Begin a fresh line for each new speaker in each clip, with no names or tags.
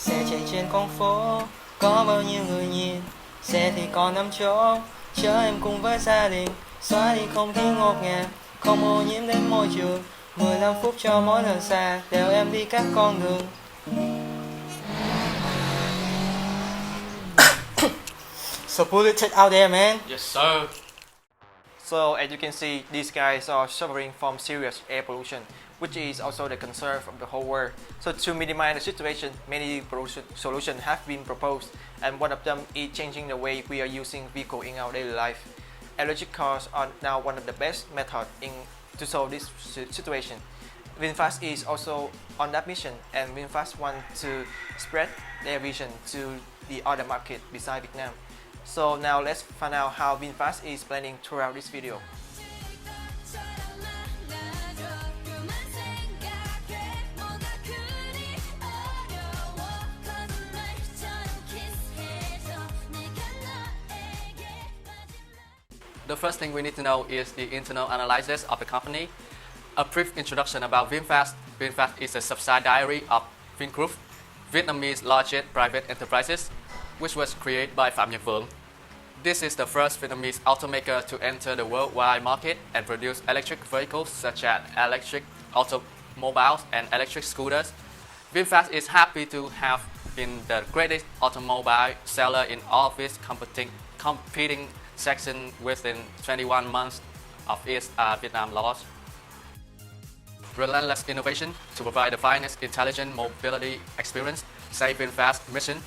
Xe chạy trên con phố, có bao nhiêu người nhìn. Xe thì còn 5 chỗ, chở em cùng với gia đình. Xóa đi không khí ngột ngạt, không ô nhiễm đến môi trường. 15 phút cho mỗi lần xa, đèo em đi các con đường. So polluted out there, man.
Yes, sir.
So as you can see, these guys are suffering from serious air pollution, which is also the concern of the whole world. So to minimize the situation, many solutions have been proposed, and one of them is changing the way we are using vehicles in our daily life. Electric cars are now one of the best methods to solve this situation. Vinfast is also on that mission, and Vinfast want to spread their vision to the other market besides Vietnam. So now let's find out how Vinfast is planning throughout this video.
The first thing we need to know is the internal analysis of the company. A brief introduction about Vinfast. Vinfast is a subsidiary of Vingroup, Vietnamese largest private enterprises, which was created by Phạm Nhật Vượng. This is the first Vietnamese automaker to enter the worldwide market and produce electric vehicles such as electric automobiles and electric scooters. Vinfast is happy to have been the greatest automobile seller in all of its competing section within 21 months of its Vietnam launch. Relentless innovation to provide the finest intelligent mobility experience, say Vinfast mission.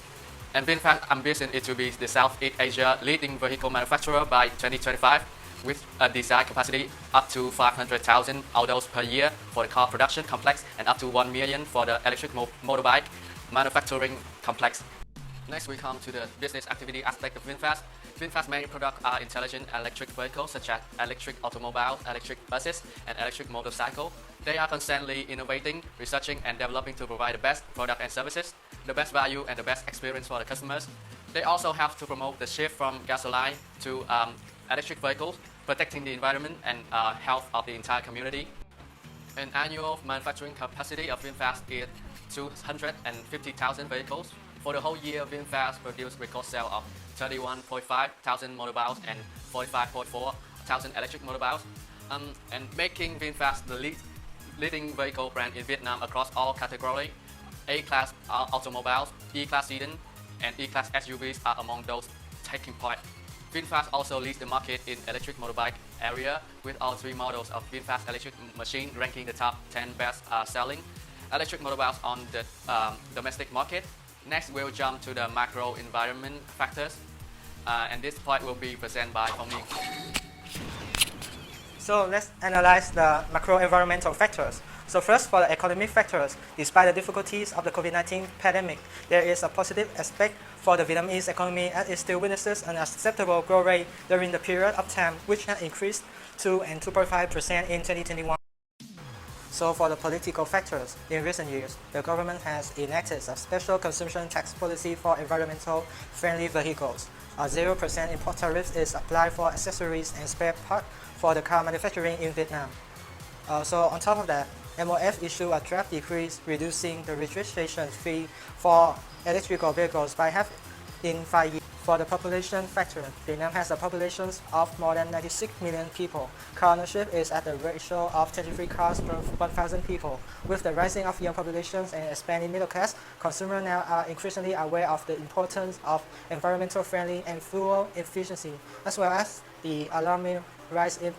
And Vinfast ambition is to be the Southeast Asia leading vehicle manufacturer by 2025 with a design capacity up to 500,000 autos per year for the car production complex and up to 1 million for the electric motorbike manufacturing complex. Next, we come to the business activity aspect of Vinfast. Vinfast's main products are intelligent electric vehicles such as electric automobiles, electric buses, and electric motorcycles. They are constantly innovating, researching, and developing to provide the best product and services, the best value, and the best experience for the customers. They also have to promote the shift from gasoline to electric vehicles, protecting the environment and health of the entire community. An annual manufacturing capacity of Vinfast is 250,000 vehicles. For the whole year, Vinfast produced record sale of 31.5 thousand motorcycles and 45.4 thousand electric motorcycles, and making Vinfast the leading vehicle brand in Vietnam across all categories. A-class automobiles, E-class sedan, and E-class SUVs are among those taking part. Vinfast also leads the market in electric motorbike area, with all three models of Vinfast electric machine ranking the top 10 best selling electric motorbikes on the domestic market. Next, we'll jump to the macro environment factors, and this part will be presented by Phong Minh.
So let's analyze the macro environmental factors. So first, for the economic factors, despite the difficulties of the COVID-19 pandemic, there is a positive aspect for the Vietnamese economy as it still witnesses an acceptable growth rate during the period of time, which has increased to 2.5% in 2021. So for the political factors, in recent years, the government has enacted a special consumption tax policy for environmental friendly vehicles. A 0% import tariff is applied for accessories and spare parts for the car manufacturing in Vietnam. So on top of that, MOF issued a draft decree reducing the registration fee for electrical vehicles by half in 5 years. For the population factor, Vietnam has a population of more than 96 million people. Car ownership is at the ratio of 23 cars per 1,000 people. With the rising of young populations and expanding middle class, consumers now are increasingly aware of the importance of environmental friendly and fuel efficiency, as well as the alarming rise in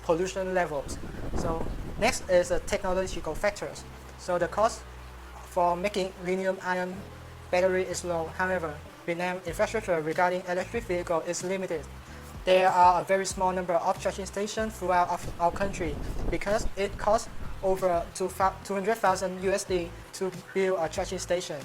pollution levels. So next is the technological factors. So the cost for making lithium-ion battery is low. However, Vietnam infrastructure regarding electric vehicle is limited. There are a very small number of charging stations throughout our country because it costs over 200,000 USD to build a charging station.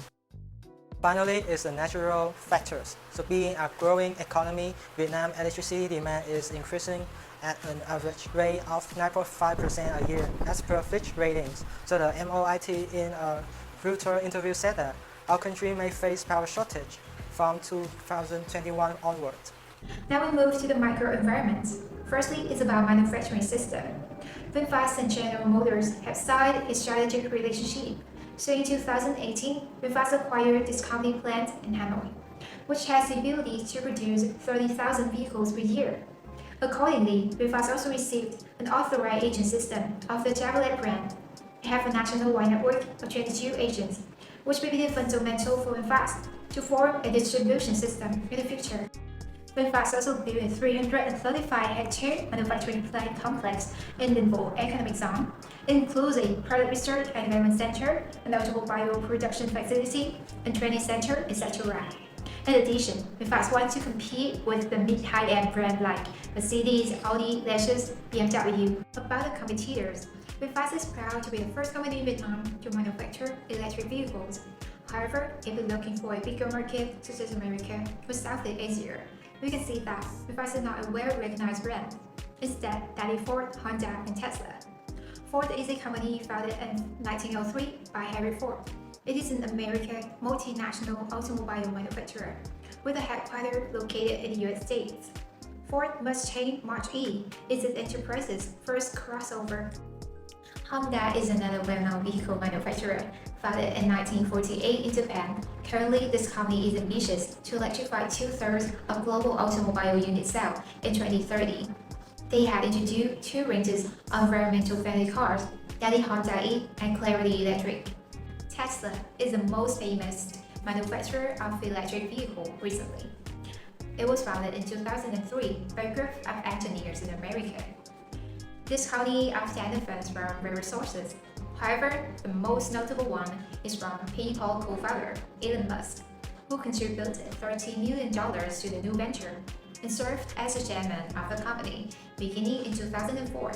Finally, is the natural factors. So being a growing economy, Vietnam electricity demand is increasing at an average rate of 9.5% a year as per Fitch ratings. So the MOIT in a Reuters interview said that our country may face power shortage from 2021 onwards.
Now we move to the microenvironment. Firstly, it's about manufacturing system. Vinfast and General Motors have signed a strategic relationship So in 2018, Vinfast acquired this company plant in Hanoi, which has the ability to produce 30,000 vehicles per year. Accordingly, Vinfast also received an authorized agent system of the Chevrolet brand. They have a nationwide network of 22 agents, which will be fundamental for Vinfast to form a distribution system in the future. Vinfast also built a 335-hectare manufacturing plant complex in Ningbo Economic Zone. It includes a product research and development center, an automobile production facility, and training center, etc. In addition, Vinfast wants to compete with the mid-high-end brands like Mercedes, Audi, Lexus, BMW. About the competitors, Vinfast is proud to be the first company in Vietnam to manufacture electric vehicles. However, if you're looking for a bigger market such as America or Southeast Asia, we can see that Vinfast is not a well-recognized brand. Instead, that is Ford, Honda, and Tesla. Ford is a company founded in 1903 by Henry Ford. It is an American multinational automobile manufacturer with a headquarters located in the US States. Ford Mustang Mach-E is its enterprise's first crossover. Honda is another well-known vehicle manufacturer founded in 1948 in Japan. Currently, this company is ambitious to electrify two-thirds of global automobile unit sales in 2030. They have introduced two ranges of environmental friendly cars, that is Honda E and Clarity Electric. Tesla is the most famous manufacturer of electric vehicles recently. It was founded in 2003 by a group of engineers in America. This company obtained funds from various sources. However, the most notable one is from PayPal co-founder Elon Musk, who contributed $13 million to the new venture and served as the chairman of the company beginning in 2004.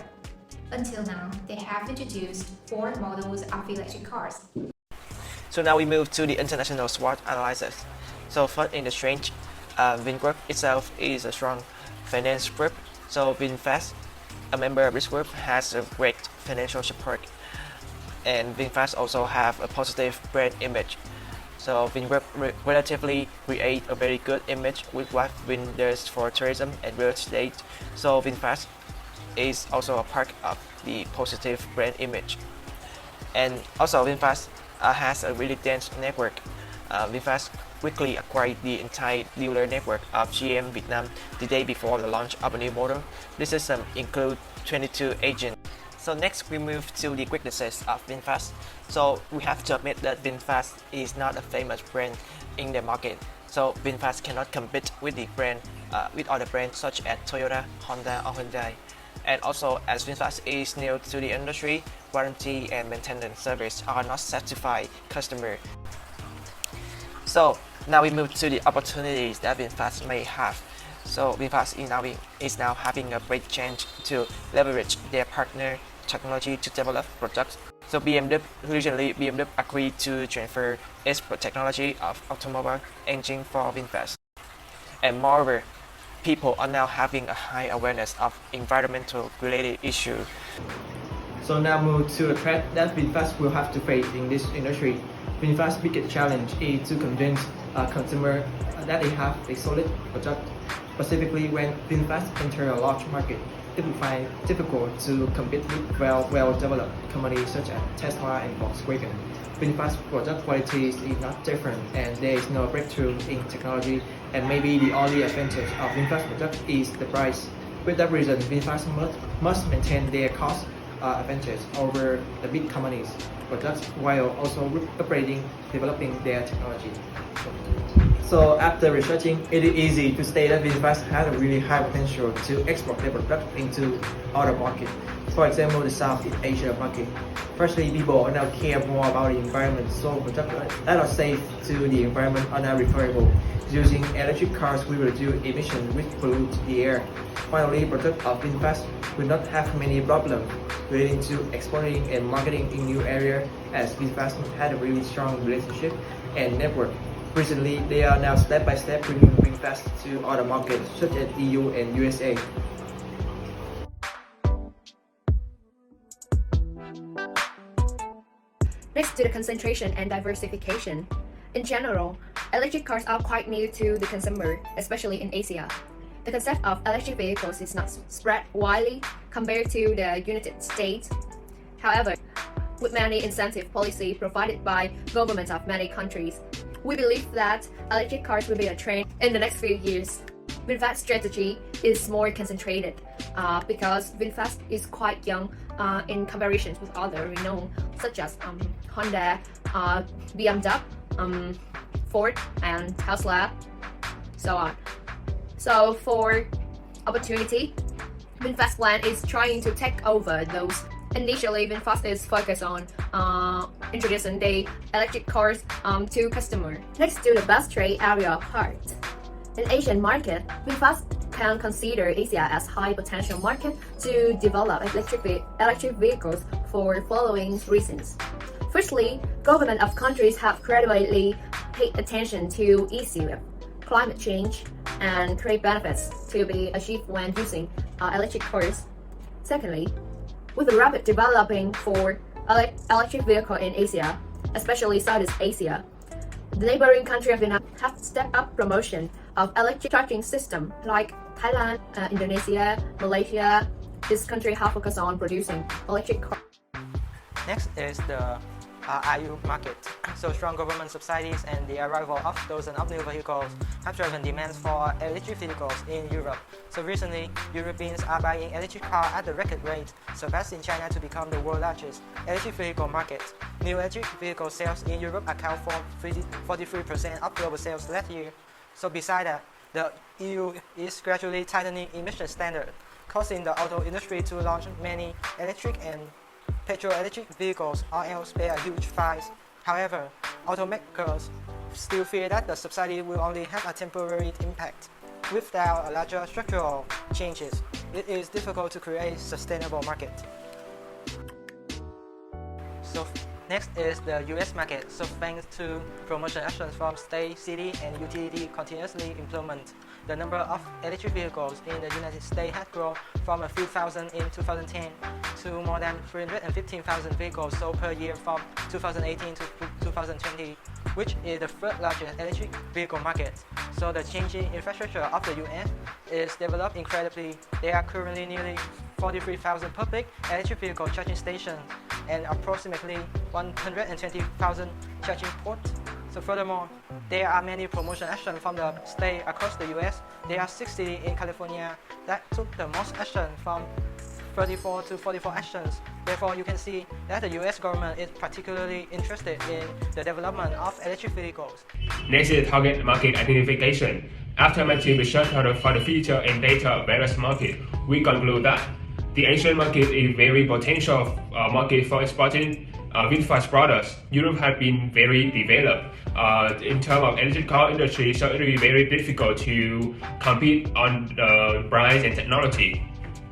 Until now, they have introduced 4 models of electric cars.
So now we move to the international SWOT analysis. So first in the strength, Vingroup itself is a strong finance group. So Vinfast, a member of this group, has a great financial support. And Vinfast also have a positive brand image. So Vingroup relatively create a very good image with what Vin does for tourism and real estate. So Vinfast is also a part of the positive brand image. And also Vinfast has a really dense network. Vinfast quickly acquired the entire dealer network of GM Vietnam the day before the launch of a new model. This system includes 22 agents. So next we move to the weaknesses of Vinfast. So we have to admit that Vinfast is not a famous brand in the market. So Vinfast cannot compete with the brand with other brands such as Toyota, Honda, or Hyundai. And also, as Vinfast is new to the industry, warranty and maintenance service are not satisfied customer. So now we move to the opportunities that Vinfast may have. So Vinfast is now having a great chance to leverage their partner technology to develop products. So recently BMW agreed to transfer its technology of automobile engine for Vinfast. And moreover, people are now having a high awareness of environmental related issues.
So now move to a threat that Vinfast will have to face in this industry. Vinfast's biggest challenge is to convince consumers that they have a solid product. Specifically, when Vinfast enter a large market, it will find difficult to compete with well-developed companies such as Tesla and Volkswagen. Vinfast product quality is not different, and there is no breakthrough in technology, and maybe the only advantage of Vinfast product is the price. With that reason, Vinfast must maintain their cost advantage over the big companies' products while also upgrading, developing their technology. So after researching, it is easy to state that Vinfast has a really high potential to export their product into other markets. For example, the Southeast Asia market. Firstly, people now care more about the environment, so products that are safe to the environment are now preferable. Using electric cars will reduce emissions which pollute the air. Finally, products of Vinfast will not have many problems relating to exporting and marketing in new areas, as Vinfast had a really strong relationship and network. Recently, they are now step by step bringing Vinfast to other markets such as EU and USA.
Next to the concentration and diversification. In general, electric cars are quite new to the consumer, especially in Asia. The concept of electric vehicles is not spread widely compared to the United States. However, with many incentive policy provided by governments of many countries. We believe that electric cars will be a trend in the next few years. Vinfast's strategy is more concentrated because Vinfast is quite young in comparison with other renowned such as Honda, BMW, Ford, and Tesla, so on. So for opportunity, Vinfast plan is trying to take over those. Initially, Vinfast is focused on introducing the electric cars to customers. Next to the bus trade area part. In Asian market, Vinfast can consider Asia as high potential market to develop electric vehicles for following reasons. Firstly, government of countries have gradually paid attention to issues of climate change and create benefits to be achieved when using electric cars. Secondly, with the rapid developing for electric vehicle in Asia, especially Southeast Asia, the neighboring country of Vietnam have stepped up promotion of electric charging system like Thailand, Indonesia, Malaysia. This country have focused on producing electric cars.
Next is the IU market. So strong government subsidies and the arrival of dozens of new vehicles have driven demands for electric vehicles in Europe. So recently, Europeans are buying electric cars at a record rate, surpassing China to become the world's largest electric vehicle market. New electric vehicle sales in Europe account for 43% of global sales last year. So beside that, the EU is gradually tightening emission standards, causing the auto industry to launch many electric and petrol-electric vehicles or else pay a huge fines. However, automakers still fear that the subsidy will only have a temporary impact. Without a larger structural changes, it is difficult to create a sustainable market. So next is the US market. So thanks to promotion actions from state, city, and utility continuously implement, the number of electric vehicles in the United States has grown from a few thousand in 2010 to more than 315,000 vehicles sold per year from 2018 to 2020, which is the third largest electric vehicle market. So the changing infrastructure of the US is developed incredibly. There are currently nearly 43,000 public electric vehicle charging stations and approximately 120,000 charging ports. So furthermore, there are many promotion actions from the state across the US. There are 60 in California that took the most action, from 34 to 44 actions. Therefore, you can see that the US government is particularly interested in the development of electric vehicles.
Next is target market identification. After massive research for the feature and data of various markets, we conclude that the Asian market is very potential market for exporting Vinfast products. Europe has been very developed in terms of electric car industry, so it will be very difficult to compete on the price and technology.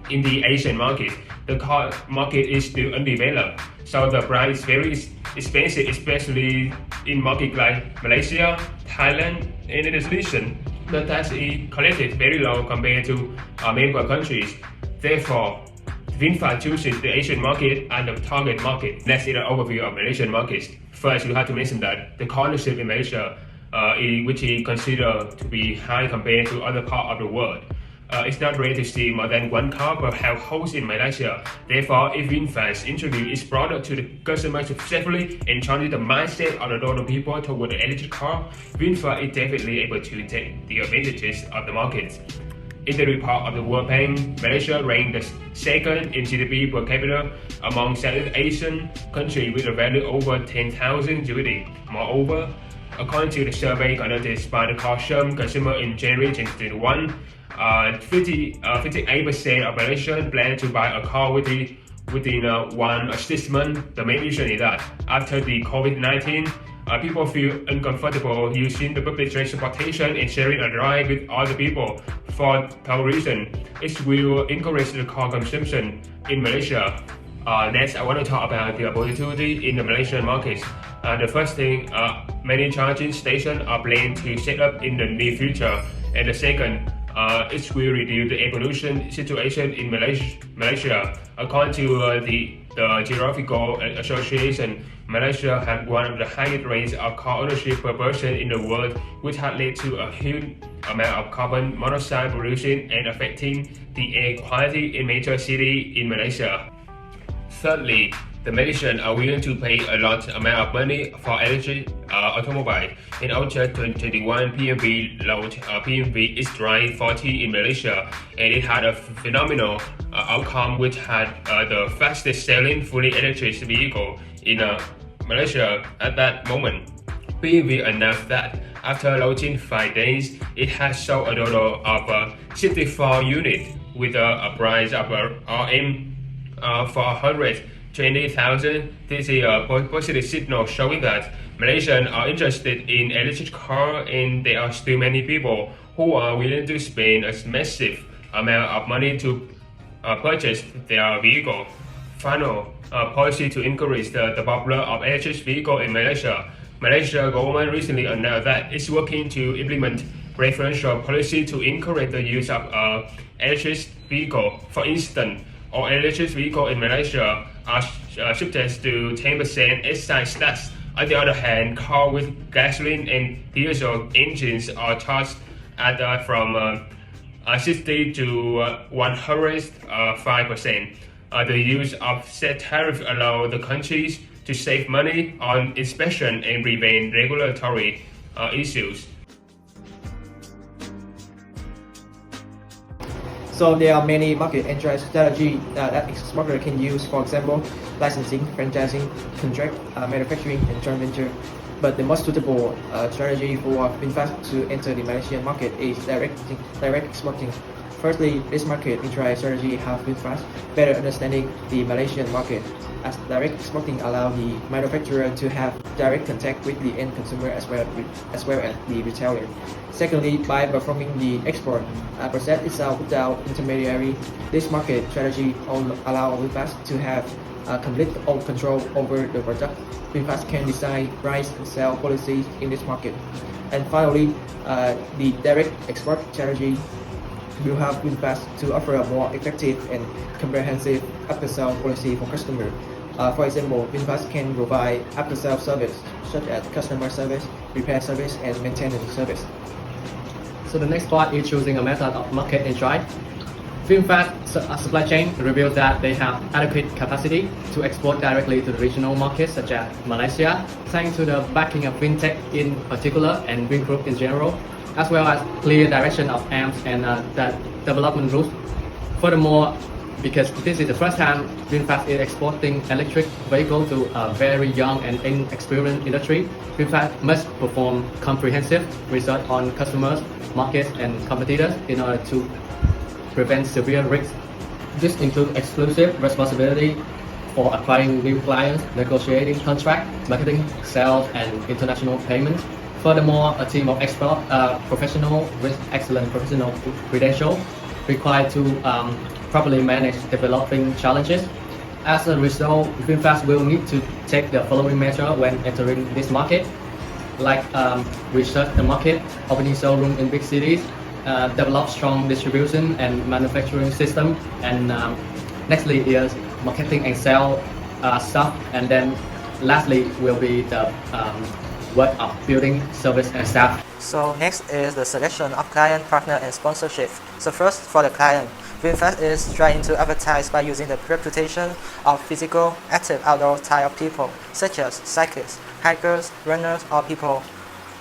In the Asian market, the car market is still undeveloped, so the price is very expensive, especially in markets like Malaysia, Thailand, and Indonesia. The tax is collected very low compared to member countries. Therefore, Vinfast chooses the Asian market as the target market. Next is an overview of Malaysian markets. First, you have to mention that the car ownership in Malaysia, which is considered to be high compared to other parts of the world. It's not rare to see more than one car per household in Malaysia. Therefore, if Vinfast introduces its product to the customers successfully and changes the mindset of the total people toward the electric car, Vinfast is definitely able to take the advantages of the market. In the report of the World Bank, Malaysia ranked the second in GDP per capita among Southeast Asian countries with a value over 10,000 USD. Moreover, according to the survey conducted by the Consumer Consumer in January 2021, 58% of Malaysians plan to buy a car within 6 months. The main reason is that after the COVID-19, people feel uncomfortable using the public transportation and sharing a ride with other people. For that reason, it will encourage the car consumption in Malaysia. Next, I want to talk about the opportunity in the Malaysian market. The first thing, many charging stations are planned to set up in the near future. And the second, it will reduce the air pollution situation in Malaysia. According to the Geographical Association, Malaysia has one of the highest rates of car ownership per person in the world, which has led to a huge amount of carbon monoxide pollution and affecting the air quality in major cities in Malaysia. Thirdly, The Malaysians are willing to pay a lot amount of money for electric automobile. In October 2021, PMV launched PMV is Drive 40 in Malaysia, and it had a phenomenal outcome, which had the fastest selling fully electric vehicle in Malaysia at that moment. PMV announced that after launching 5 days, it has sold a total of 64 units with a price of RM 420,000. This is a positive signal showing that Malaysians are interested in electric car, and there are still many people who are willing to spend a massive amount of money to purchase their vehicle. Final policy to increase the popular of electric vehicle in Malaysia. Malaysia government recently announced that it's working to implement preferential policy to encourage the use of electric vehicle. For instance, all electric vehicles in Malaysia are subject to 10% excise tax. On the other hand, cars with gasoline and diesel engines are charged at from 60 to 105%. The use of set tariff allows the countries to save money on inspection and prevent regulatory issues.
So there are many market entry strategies that exporter can use, for example, licensing, franchising, contract manufacturing, and joint venture. But the most suitable strategy for Vinfast to enter the Malaysian market is direct exporting. Firstly, this market entry strategy helps Vinfast better understanding the Malaysian market, as direct exporting allows the manufacturer to have direct contact with the end consumer as well as the retailer. Secondly, by performing the export process itself without intermediary, this market strategy allows Vinfast to have complete control over the product. Vinfast can design price and sell policies in this market. And finally, the direct export strategy will help Vinfast to offer a more effective and comprehensive after-sale policy for customers. For example, Vinfast can provide after-sale service such as customer service, repair service, and maintenance service.
So the next part is choosing a method of market entry. Vinfast supply chain reveals that they have adequate capacity to export directly to the regional markets such as Malaysia, thanks to the backing of Vintech in particular and Vingroup in general, as well as clear direction of aims and that development routes. Furthermore, because this is the first time Vinfast is exporting electric vehicles to a very young and inexperienced industry, Vinfast must perform comprehensive research on customers, markets, and competitors in order to prevent severe risks. This includes exclusive responsibility for acquiring new clients, negotiating contracts, marketing, sales, and international payments. Furthermore, a team of expert professionals with excellent professional credentials required to properly manage developing challenges. As a result, Vinfast will need to take the following measures when entering this market, like research the market, opening showroom in big cities, develop strong distribution and manufacturing system, and nextly is marketing and sell stuff, and then lastly will be the work of building service and staff.
So next is the selection of client, partner, and sponsorship. So first, for the client, Vinfast is trying to advertise by using the reputation of physical, active outdoor type of people, such as cyclists, hikers, runners, or people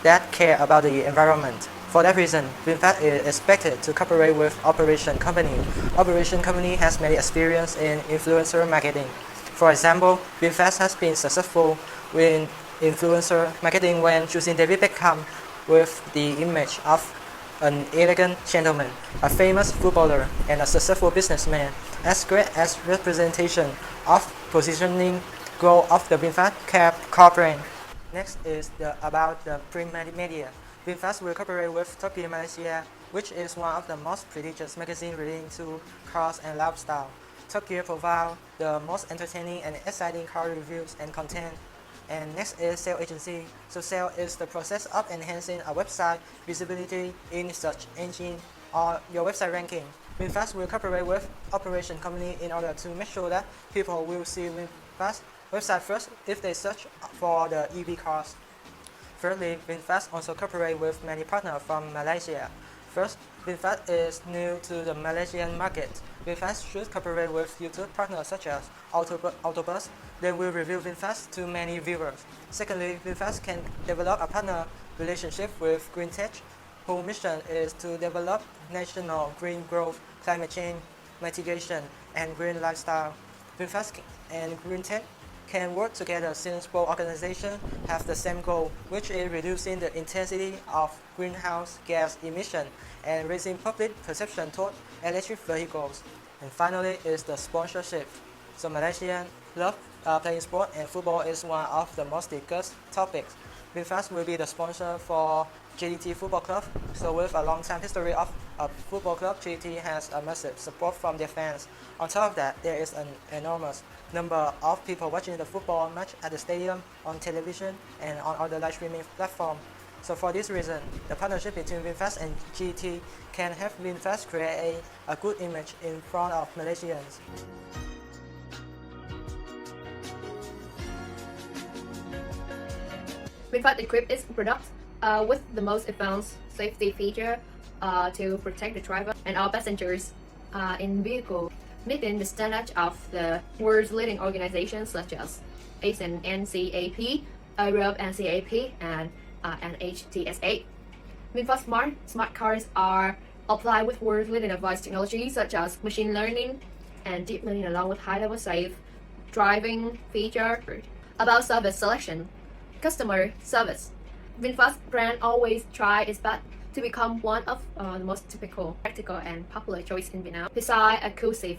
that care about the environment. For that reason, Vinfast is expected to cooperate with Operation Company. Operation Company has many experience in influencer marketing. For example, Vinfast has been successful in influencer marketing when choosing David Beckham with the image of an elegant gentleman, a famous footballer, and a successful businessman, as great as representation of positioning growth of the Vinfast car brand. Next is about the print media. Vinfast will cooperate with Top Gear Malaysia, which is one of the most prestigious magazines relating to cars and lifestyle. Top Gear provides the most entertaining and exciting car reviews and content. And next is sales agency. So sales is the process of enhancing a website visibility in search engine or your website ranking. Vinfast will cooperate with Operation Company in order to make sure that people will see Vinfast website first if they search for the EV cars. Thirdly, Vinfast also cooperate with many partners from Malaysia. First, Vinfast is new to the Malaysian market. Vinfast should cooperate with YouTube partners such as Autobus. They will review Vinfast to many viewers. Secondly, Vinfast can develop a partner relationship with GreenTech, whose mission is to develop national green growth, climate change mitigation, and green lifestyle. Vinfast and GreenTech can work together since both organizations have the same goal, which is reducing the intensity of greenhouse gas emission and raising public perception toward electric vehicles. And finally is the sponsorship. So Malaysians love playing sport, and football is one of the most discussed topics. Vinfast will be the sponsor for JDT Football Club. So with a long-time history of a football club, JDT has a massive support from their fans. On top of that, there is an enormous number of people watching the football match at the stadium, on television, and on other live streaming platforms. So for this reason, the partnership between Vinfast and JDT can help Vinfast create a good image in front of Malaysians.
Vinfast equipped its product with the most advanced safety feature to protect the driver and all passengers in vehicle, meeting the standards of the world's leading organizations such as ASEAN NCAP, Europe NCAP, and NHTSA. Vinfast smart cars are applied with world leading advanced technology such as machine learning and deep learning, along with high-level safe driving feature. About service selection, customer service. Vinfast brand always try its best to become one of the most typical, practical, and popular choice in Vietnam. Besides exclusive,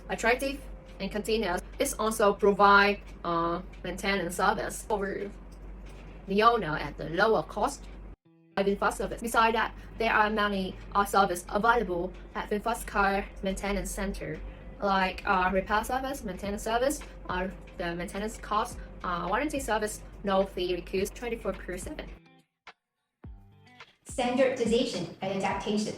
attractive, and continuous, it also provide maintenance service for the owner at the lower cost. Vinfast service. Besides that, there are many services available at Vinfast Car Maintenance Center, like repair service, maintenance service, the maintenance cost, warranty service, no fee recused 24/7.
Standardization and adaptation.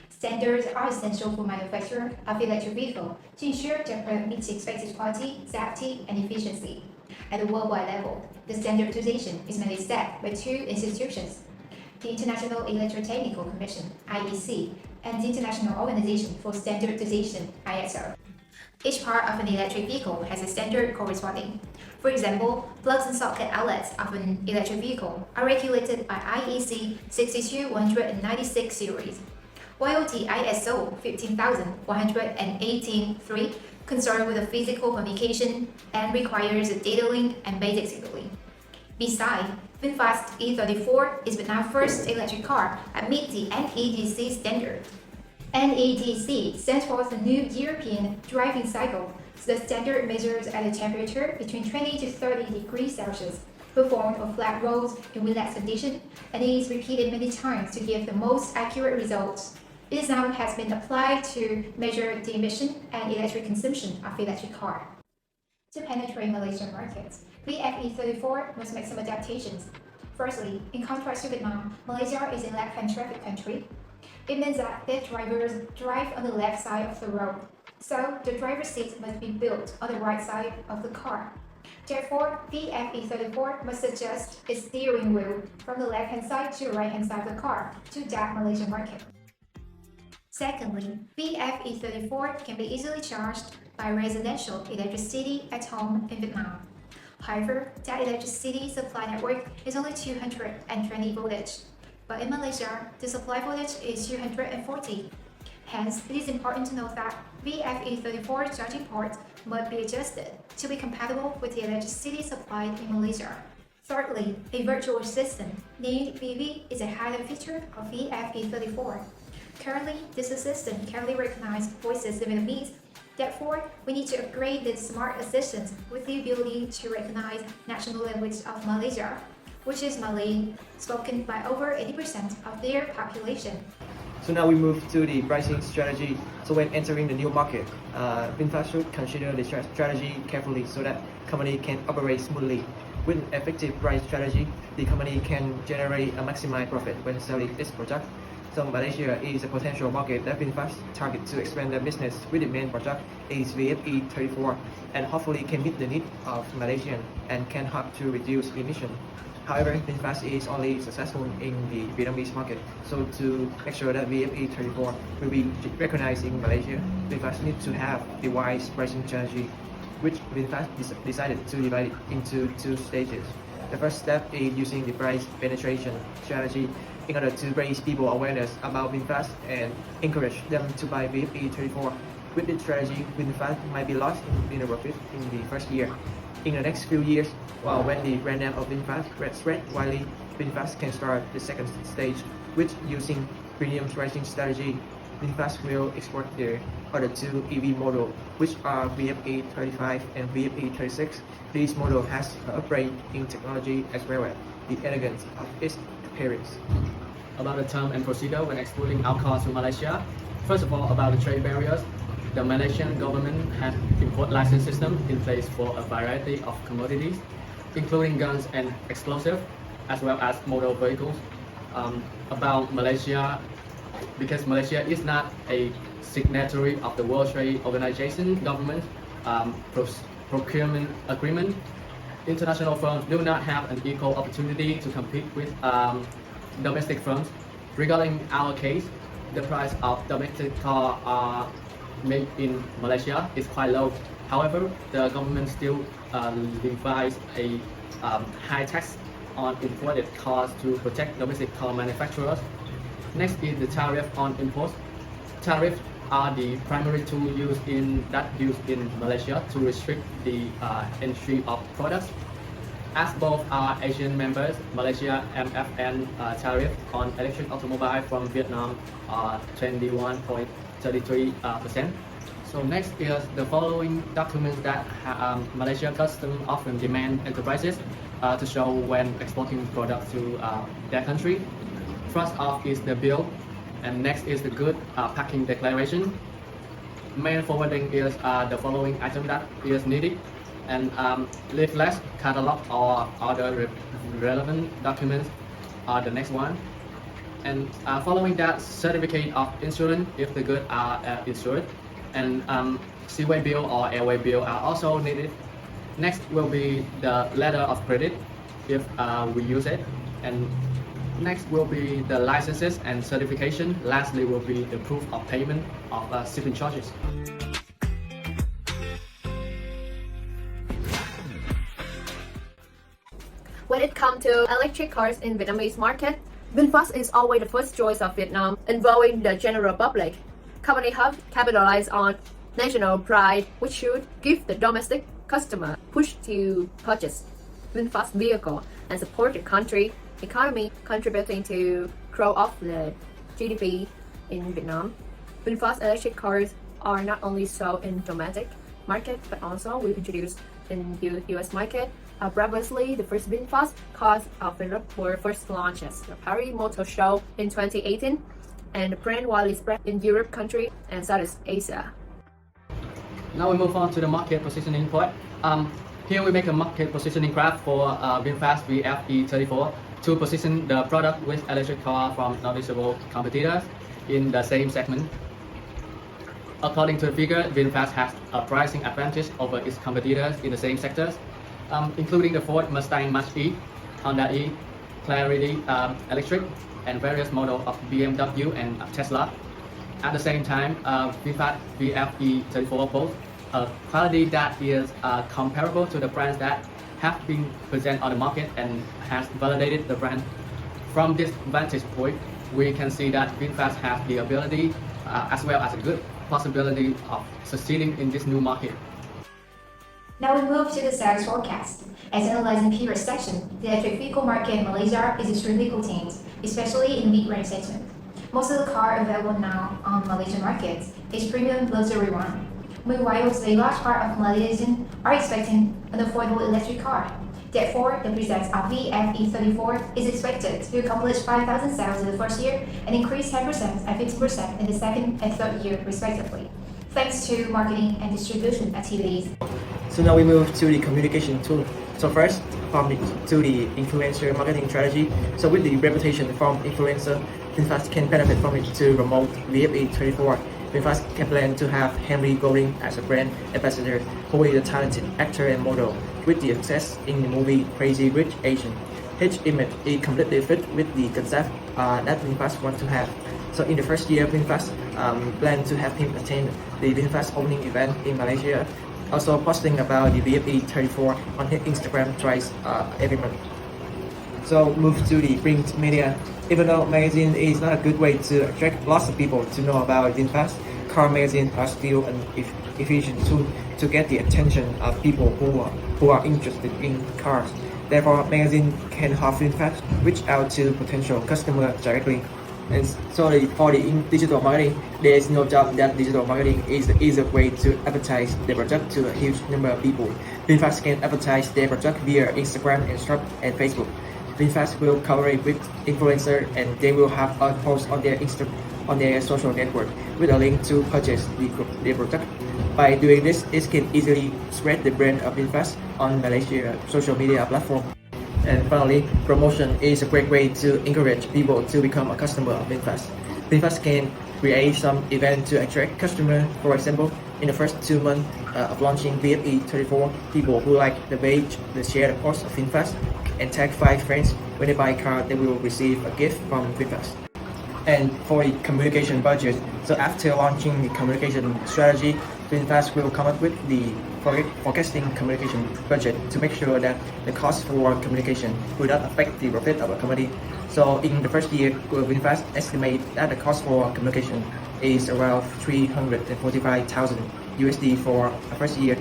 Standards are essential for manufacturer of electric vehicle to ensure their product meets expected quality, safety, and efficiency. At the worldwide level, the standardization is mainly set by two institutions: the International Electrotechnical Commission (IEC) and the International Organization for Standardization (ISO). Each part of an electric vehicle has a standard corresponding. For example, plugs and socket outlets of an electric vehicle are regulated by IEC 62196 series, while the ISO 15118-3 concerned with the physical communication and requires a data link and basic signaling. Besides, Vinfast E34 is Vietnam's first electric car that meets the NEDC standard. NEDC stands for the New European Driving Cycle. The standard measures at a temperature between 20 to 30 degrees Celsius, performed on flat roads in windless conditions, and is repeated many times to give the most accurate results. It now has been applied to measure the emission and electric consumption of electric car. To penetrate Malaysian markets, VFE34 must make some adaptations. Firstly, in contrast to Vietnam, Malaysia is a left-hand traffic country. It means that their drivers drive on the left side of the road, so the driver's seat must be built on the right side of the car. Therefore, VFE34 must adjust its steering wheel from the left-hand side to the right-hand side of the car to that Malaysian market. Secondly, VFE34 can be easily charged by residential electricity at home in Vietnam. However, that electricity supply network is only 220 voltage, but in Malaysia, the supply voltage is 240. Hence, it is important to note that VFE34 charging ports must be adjusted to be compatible with the electricity supplied in Malaysia. Thirdly, a virtual assistant named VV is a highlight feature of VFE34. Currently, this assistant can only recognize voices in Vietnamese. Therefore, we need to upgrade this smart assistant with the ability to recognize national language of Malaysia, which is Malay, spoken by over 80% of their population.
So now we move to the pricing strategy. So when entering the new market, Vinfast should consider the strategy carefully so that company can operate smoothly. With an effective price strategy, the company can generate a maximized profit when selling its product. So Malaysia is a potential market that Vinfast targets to expand their business with the main product is VFE34 and hopefully can meet the need of Malaysians and can help to reduce emission. However, Vinfast is only successful in the Vietnamese market, so to make sure that VFE34 will be recognized in Malaysia, Vinfast needs to have the wise pricing strategy, which Vinfast decided to divide it into two stages. The first step is using the price penetration strategy in order to raise people awareness about Vinfast and encourage them to buy VFE34. With this strategy, Vinfast might be lost in the profit in the first year. In the next few years, when the brand name of Vinfast spread widely, Vinfast can start the second stage, which using premium pricing strategy, Vinfast will export their other two EV models, which are VFE35 and VFE36. This model has an upgrade in technology as well as the elegance of its appearance.
About the term and procedure when exporting our cars to Malaysia. First of all, about the trade barriers. The Malaysian government has import license system in place for a variety of commodities, including guns and explosives, as well as motor vehicles. About Malaysia, because Malaysia is not a signatory of the World Trade Organization government procurement agreement, international firms do not have an equal opportunity to compete with domestic firms. Regarding our case, the price of domestic cars made in Malaysia is quite low. However, the government still levies a high tax on imported cars to protect domestic car manufacturers. Next is the tariff on imports. Tariffs are the primary tool used in Malaysia to restrict the entry of products. As both are Asian members, Malaysia MFN tariff on electric automobile from Vietnam are 21.33%. So next is the following documents that Malaysia Customs often demand enterprises to show when exporting products to their country. First off is the bill, and next is the good packing declaration. Mail forwarding is the following item that is needed, and leaflets, catalog, or other relevant documents are the next one. And following that, certificate of insurance if the goods are insured, and seaway bill or airway bill are also needed. Next will be the letter of credit if we use it, and next will be the licenses and certification. Lastly will be the proof of payment of shipping charges.
When it comes to electric cars in Vietnamese market, Vinfast is always the first choice of Vietnam, involving the general public. Company have capitalized on national pride, which should give the domestic customer push to purchase Vinfast vehicle and support the country economy, contributing to grow of the GDP in Vietnam. Vinfast electric cars are not only sold in domestic market, but also we introduced in US market. Previously, the first Vinfast cars of Europe were first launched at the Paris Motor Show in 2018, and the brand widely spread in Europe country and Southeast Asia.
Now we move on to the market positioning part. Here we make a market positioning graph for Vinfast VFE34 to position the product with electric car from noticeable competitors in the same segment. According to the figure, Vinfast has a pricing advantage over its competitors in the same sectors, including the Ford Mustang Mach-E, Honda E, Clarity Electric, and various models of BMW and Tesla. At the same time, Vinfast VFE34 boasts a quality that is comparable to the brands that have been present on the market and has validated the brand. From this vantage point, we can see that Vinfast has the ability as well as a good possibility of succeeding in this new market.
Now we move to the sales forecast. As analyzed in the previous section, the electric vehicle market in Malaysia is extremely contained, especially in the mid-range segment. Most of the car available now on Malaysian markets is premium luxury one. Meanwhile, a large part of Malaysians are expecting an affordable electric car. Therefore, the presence of VFE34 is expected to accomplish 5,000 sales in the first year and increase 10% and 15% in the second and third year respectively, thanks to marketing and distribution activities.
So now we move to the communication tool. So first, to the influencer marketing strategy. So with the reputation from influencer, Vinfast can benefit from it to promote VFE24. Vinfast can plan to have Henry Golding as a brand ambassador, who is a talented actor and model with the success in the movie Crazy Rich Asian. His image is completely fit with the concept that Vinfast wants to have. So in the first year, Vinfast plan to have him attend the Vinfast opening event in Malaysia, also posting about the VFE34 on his Instagram twice every month. So move to the print media. Even though magazine is not a good way to attract lots of people to know about Vinfast, car magazines are still an efficient tool to get the attention of people who are interested in cars. Therefore, magazine can help Vinfast reach out to potential customers directly. And so for the digital marketing, there is no doubt that digital marketing is the easiest way to advertise their product to a huge number of people. Vinfast can advertise their product via Instagram and Facebook. Vinfast will collaborate with influencers, and they will have a post on their social network with a link to purchase the product. By doing this, it can easily spread the brand of Vinfast on Malaysia social media platform. And finally, promotion is a great way to encourage people to become a customer of Vinfast. Vinfast can create some event to attract customers. For example, in the first 2 months of launching VFE34, people who like the page will share the post of Vinfast and tag 5 friends. When they buy a car, they will receive a gift from Vinfast. And for the communication budget, so after launching the communication strategy, Vinfast will come up with the forecasting communication budget to make sure that the cost for communication will not affect the profit of a company. So in the first year, Vinfast estimate that the cost for communication is around 345,000 USD for the first year.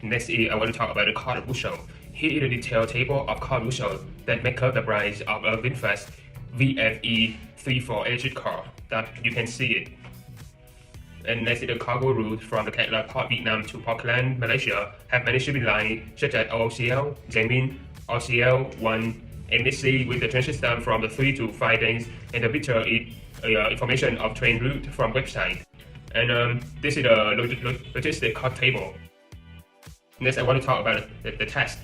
Next, I want to talk about the car bushel. Here is a detailed table of car bushel that make up the price of a Vinfast VFE34 electric car that you can see it. And next is the cargo route from the Cat Port Vietnam to Port Klang, Malaysia, have many shipping lines such as OCL, Jamin, OCL, 1, MSC with the transit time from the 3 to 5 days, and the picture is information of train route from website. And this is the logistic cost table. Next, I want to talk about the test.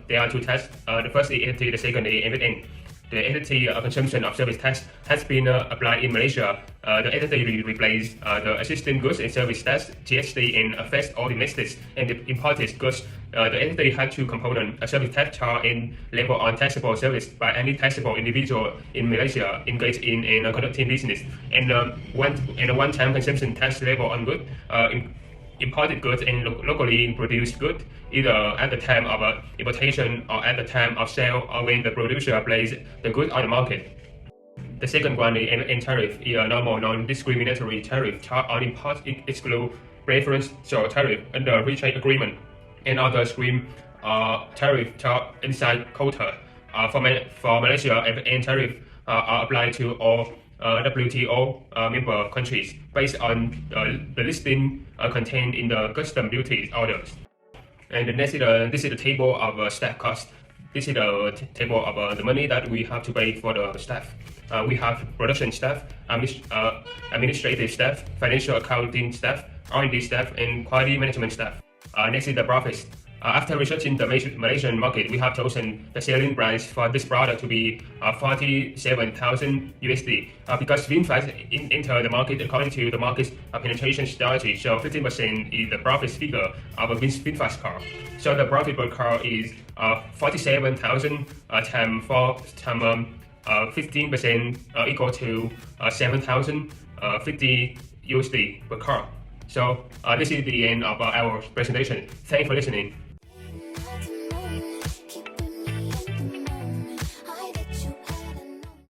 There are 2 tests. The first is entity, the second is MSN. The entity consumption of service tax has been applied in Malaysia. The entity replaced the existing goods and service tax (GST) and affects all domestic and imported goods. The entity had 2 components: a service tax charge and level on taxable service by any taxable individual in Malaysia engaged in conducting business, and a one-time consumption tax level on goods. Imported goods and locally produced goods, either at the time of importation or at the time of sale or when the producer places the goods on the market. The second one is an tariff, is a normal non-discriminatory tariff charged on import exclude preference tariff under free trade agreement, and other stream tariff charged inside quota. For Malaysia, an tariff are applied to all WTO member countries based on the listing contained in the custom duties orders. And the next this is the table of staff cost. This is the table of the money that we have to pay for the staff. We have production staff, administrative staff, financial accounting staff, R&D staff, and quality management staff. Next is the profits. After researching the Malaysian market, we have chosen the selling price for this product to be 47,000 USD because Vinfast entered the market according to the market's penetration strategy. So 15% is the profit figure of a Vinfast car. So the profit per car is 47,000 times 15% equal to 7,050 USD per car. So this is the end of our presentation. Thanks for listening.